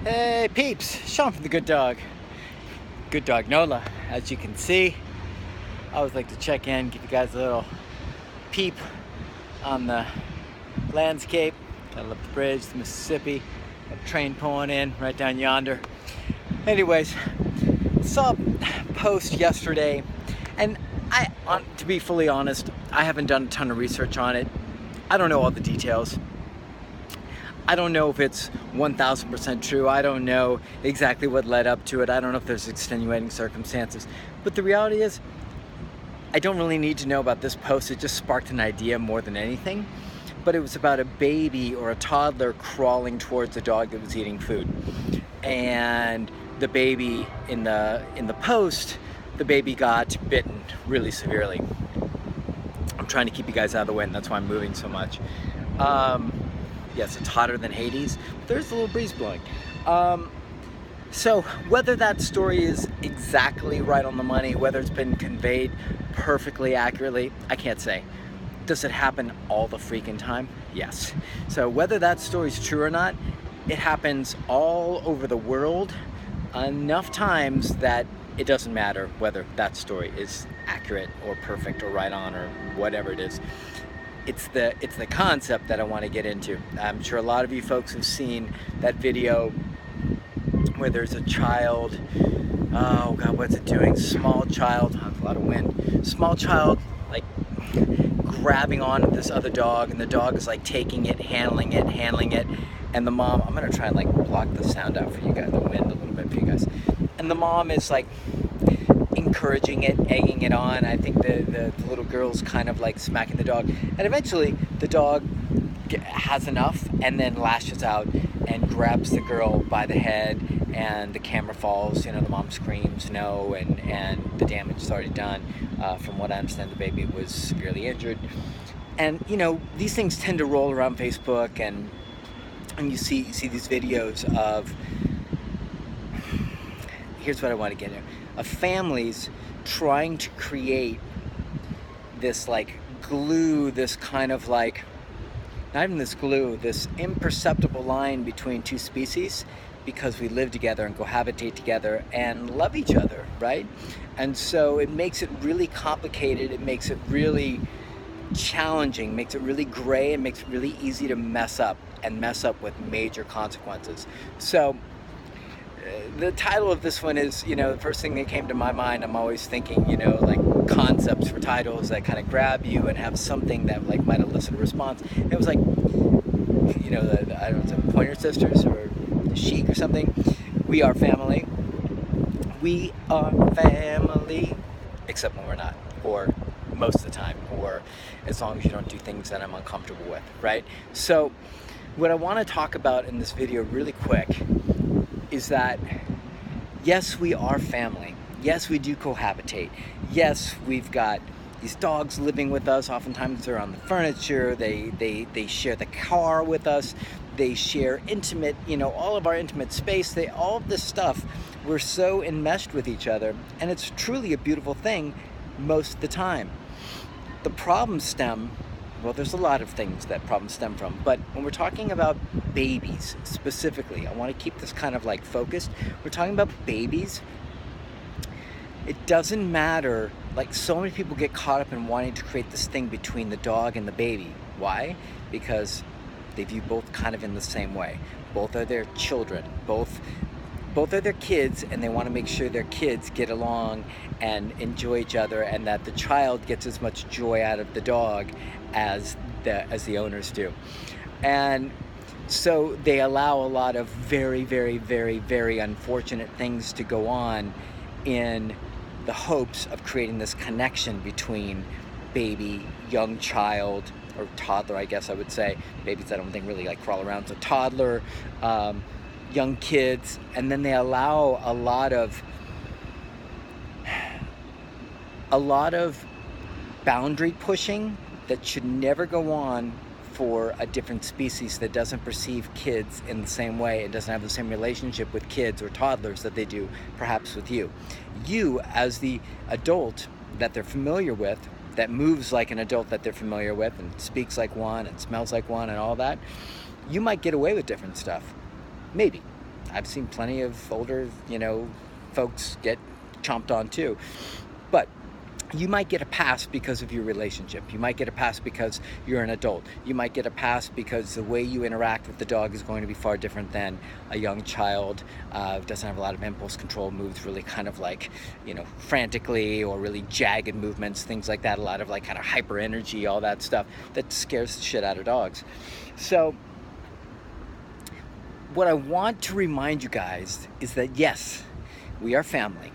Hey peeps, Sean from the Good Dog Nola. As you can see, I always like to check in, give you guys a little peep on the landscape. I love the bridge, the Mississippi, a train pulling in right down yonder. Anyways, saw a post yesterday, and to be fully honest, I haven't done a ton of research on it. I don't know all the details. I don't know if it's 1000% true. I don't know exactly what led up to it. I don't know if there's extenuating circumstances. But the reality is, I don't really need to know about this post. It just sparked an idea more than anything. But it was about a baby or a toddler crawling towards a dog that was eating food. And the baby in the post, the baby got bitten really severely. I'm trying to keep you guys out of the wind. That's why I'm moving so much. Yes, it's hotter than Hades, but there's a little breeze blowing. So whether that story is exactly right on the money, whether it's been conveyed perfectly accurately, I can't say. Does it happen all the freaking time? Yes. So whether that story's true or not, it happens all over the world enough times that it doesn't matter whether that story is accurate or perfect or right on or whatever it is. It's the concept that I want to get into. I'm sure a lot of you folks have seen that video where there's a child, oh God, what's it doing? Small child, a lot of wind. Small child, like grabbing on this other dog, and the dog is like taking it, handling it, and the mom, I'm gonna try and like block the sound out for you guys, the wind a little bit for you guys. And the mom is like encouraging it, egging it on. I think the little girl's kind of like smacking the dog, and eventually the dog has enough and then lashes out and grabs the girl by the head, and the camera falls. You know, the mom screams no, and the damage is already done. From what I understand, the baby was severely injured. And you know, these things tend to roll around Facebook, and you see these videos of, here's what I want to get at, of families trying to create this like glue, this kind of like, not even this glue, this imperceptible line between two species, because we live together and cohabitate together and love each other, right? And so it makes it really complicated, it makes it really challenging, makes it really gray, and makes it really easy to mess up with major consequences. So the title of this one is, you know, the first thing that came to my mind, I'm always thinking, you know, like concepts for titles that kind of grab you and have something that like might elicit a response. And it was like, you know, I don't know, the Pointer Sisters or the Chic or something. We are family. We are family, except when we're not, or most of the time, or as long as you don't do things that I'm uncomfortable with, right? So what I want to talk about in this video really quick is that, yes, we are family. Yes, we do cohabitate. Yes, we've got these dogs living with us. Oftentimes they're on the furniture. They share the car with us. They share intimate, you know, all of our intimate space. All of this stuff, we're so enmeshed with each other, and it's truly a beautiful thing most of the time. The problems stem, well, there's a lot of things that problems stem from, but when we're talking about babies specifically, I want to keep this kind of like focused. We're talking about babies. It doesn't matter, like so many people get caught up in wanting to create this thing between the dog and the baby. Why? Because they view both kind of in the same way. Both are their children, both are their kids, and they want to make sure their kids get along and enjoy each other, and that the child gets as much joy out of the dog as the owners do. And so they allow a lot of very, very, very, very unfortunate things to go on in the hopes of creating this connection between baby, young child, or toddler, I guess I would say. Babies I don't think really like crawl around, so toddler, young kids, and then they allow a lot of boundary pushing that should never go on for a different species that doesn't perceive kids in the same way and doesn't have the same relationship with kids or toddlers that they do perhaps with you. You, as the adult that they're familiar with, that moves like an adult that they're familiar with and speaks like one and smells like one and all that, you might get away with different stuff. Maybe. I've seen plenty of older, folks get chomped on too. But you might get a pass because of your relationship. You might get a pass because you're an adult. You might get a pass because the way you interact with the dog is going to be far different than a young child who doesn't have a lot of impulse control, moves really kind of like, frantically, or really jagged movements, things like that. A lot of like kind of hyper energy, all that stuff that scares the shit out of dogs. So what I want to remind you guys is that yes, we are family.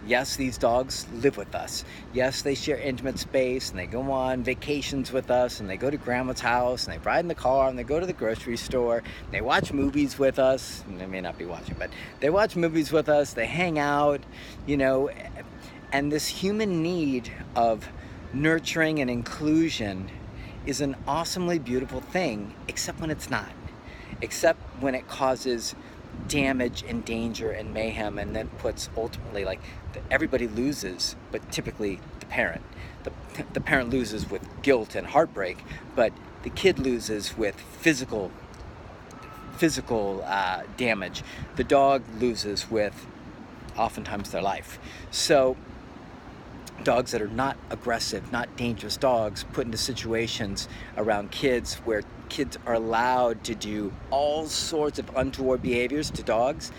Yes, these dogs live with us. Yes, they share intimate space, and they go on vacations with us, and they go to grandma's house, and they ride in the car, and they go to the grocery store, and they watch movies with us. And they may not be watching, but they watch movies with us, they hang out, and this human need of nurturing and inclusion is an awesomely beautiful thing, except when it's not. Except when it causes damage and danger and mayhem, and then puts ultimately, like, everybody loses, but typically the parent. The parent loses with guilt and heartbreak, but the kid loses with physical damage. The dog loses with oftentimes their life. So dogs that are not aggressive, not dangerous dogs, put into situations around kids where kids are allowed to do all sorts of untoward behaviors to dogs.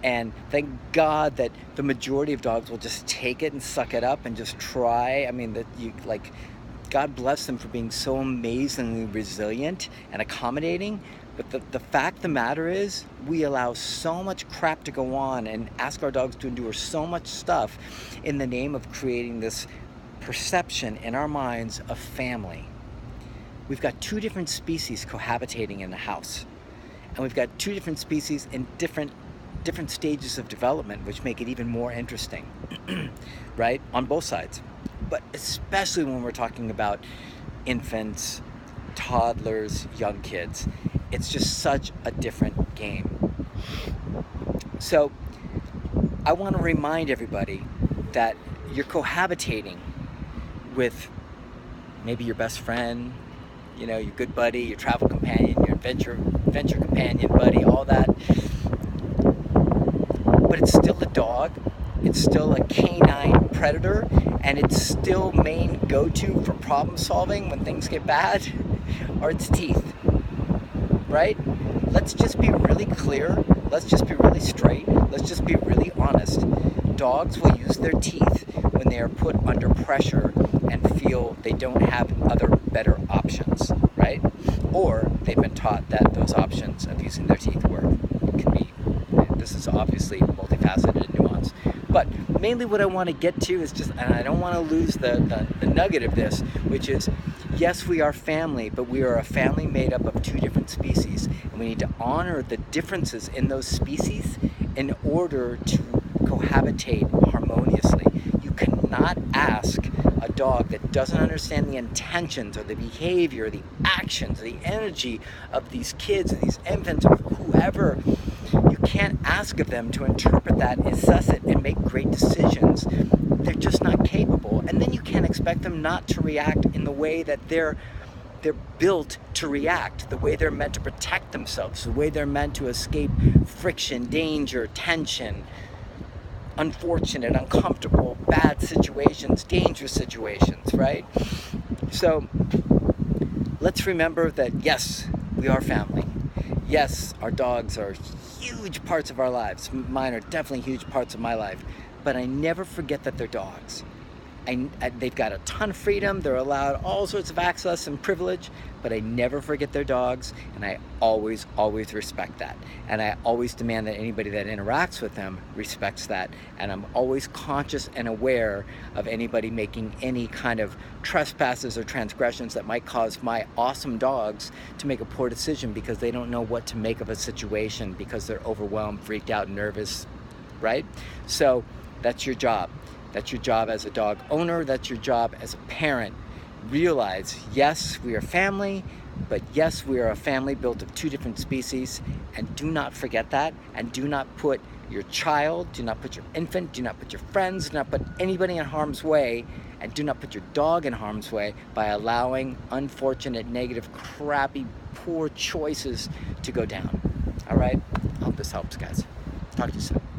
And thank God that the majority of dogs will just take it and suck it up and just try. I mean, God bless them for being so amazingly resilient and accommodating. But the fact of the matter is, we allow so much crap to go on and ask our dogs to endure so much stuff in the name of creating this perception in our minds of family. We've got two different species cohabitating in the house. And we've got two different species in different stages of development, which make it even more interesting, right? On both sides. But especially when we're talking about infants, toddlers, young kids. It's just such a different game. So I want to remind everybody that you're cohabitating with maybe your best friend, your good buddy, your travel companion, your adventure companion buddy, all that. But it's still a dog. It's still a canine predator, and it's still main go-to for problem solving when things get bad, or its teeth, right? Let's just be really clear. Let's just be really straight. Let's just be really honest. Dogs will use their teeth when they are put under pressure and feel they don't have other better options, right? Or they've been taught that those options of using their teeth can be, this is obviously multifaceted and nuanced. But mainly what I want to get to is just, and I don't want to lose the nugget of this, which is, yes, we are family, but we are a family made up of two different species, and we need to honor the differences in those species in order to cohabitate harmoniously. You cannot ask a dog that doesn't understand the intentions or the behavior, the actions, the energy of these kids or these infants or whoever. You can't ask of them to interpret that, assess it, and make great decisions. They're just not capable. And then you can't expect them not to react in the way that they're built to react, the way they're meant to protect themselves, the way they're meant to escape friction, danger, tension, unfortunate, uncomfortable, bad situations, dangerous situations, right? So let's remember that, yes, we are family. Yes, our dogs are huge parts of our lives. Mine are definitely huge parts of my life. But I never forget that they're dogs. They've got a ton of freedom. They're allowed all sorts of access and privilege, but I never forget they're dogs, and I always, always respect that. And I always demand that anybody that interacts with them respects that. And I'm always conscious and aware of anybody making any kind of trespasses or transgressions that might cause my awesome dogs to make a poor decision because they don't know what to make of a situation, because they're overwhelmed, freaked out, nervous, right? So that's your job. That's your job as a dog owner. That's your job as a parent. Realize, yes, we are family, but yes, we are a family built of two different species. And do not forget that. And do not put your child, do not put your infant, do not put your friends, do not put anybody in harm's way, and do not put your dog in harm's way by allowing unfortunate, negative, crappy, poor choices to go down. All right? I'll hope this helps, guys. Talk to you soon.